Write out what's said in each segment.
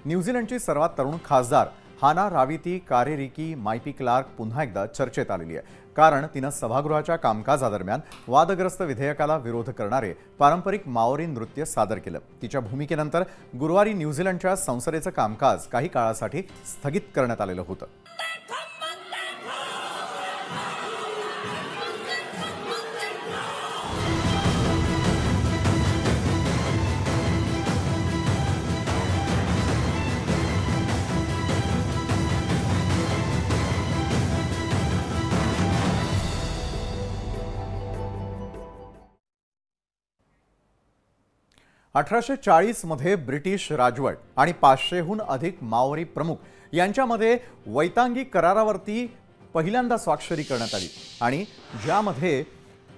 न्यूझीलंडची सर्वात तरुण खासदार हाना राविती कारेरिकी मायपी क्लार्क पुन्हा एकदा चर्चेत आलेली आहे, कारण तिनं सभागृहाच्या कामकाजादरम्यान वादग्रस्त विधेयकाला विरोध करणारे पारंपरिक माओरी नृत्य सादर केलं। तिच्या भूमिकेनंतर गुरुवारी न्यूझीलंडच्या संसदेचं कामकाज काही काळासाठी स्थगित करण्यात आलेलं होतं। अठराशे 40 मध्ये ब्रिटिश राजवट आणि 500हून अधिक माओरी प्रमुख यांच्यामध्ये वैतांगी करारावरती पहिल्यांदा स्वाक्षरी करण्यात आली आणि ज्यामध्ये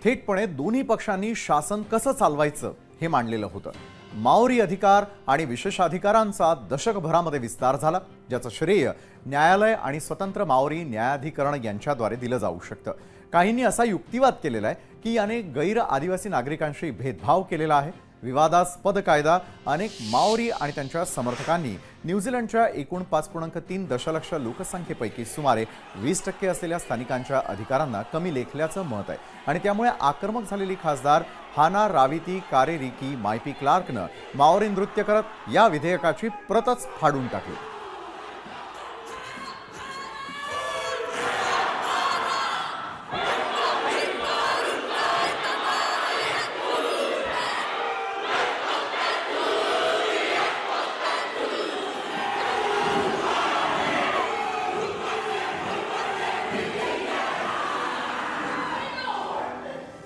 थेटपणे दोन्ही पक्षांनी शासन कसं चालवायचं हे मांडलेलं होतं। माओरी अधिकार आणि विशेषाधिकारांचा दशकभरामध्ये विस्तार झाला, ज्याचं श्रेय न्यायालय आणि स्वतंत्र माओरी न्यायाधिकरण यांच्याद्वारे दिलं जाऊ शकतं। काहींनी असा युक्तिवाद केलेला आहे की याने गैर आदिवासी नागरिकांशी भेदभाव केलेला आहे। विवादास्पद कायदा अनेक माओरी आणि त्यांच्या समर्थकांनी न्यूझीलंडच्या एकूण 5.3 दशलक्ष लोकसंख्येपैकी सुमारे 20% असलेल्या स्थानिकांच्या अधिकारांना कमी लेखल्याचं मत आहे आणि त्यामुळे आक्रमक झालेली खासदार हाना राविती कारेरिकी मायपी क्लार्कनं माओरी नृत्य करत या विधेयकाची प्रतच फाडून टाकली।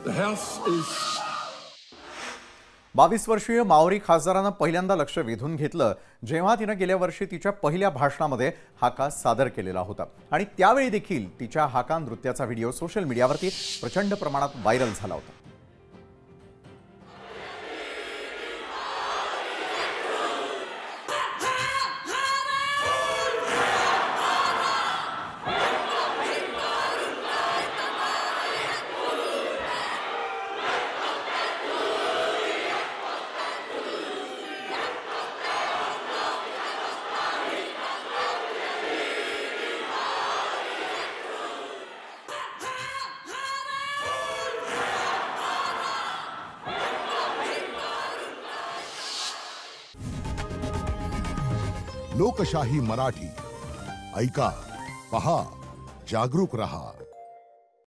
The House is 22 वर्षीय माओरी खासदारानं पहिल्यांदा लक्ष वेधून घेतलं जेव्हा तिनं गेल्या वर्षी तिच्या पहिल्या भाषणामध्ये हाका सादर केलेला होता आणि त्यावेळी देखील तिच्या हाका नृत्याचा व्हिडिओ सोशल मीडियावरती प्रचंड प्रमाणात व्हायरल झाला होता। लोकशाही मराठी ऐका, पहा, जागरूक रहा।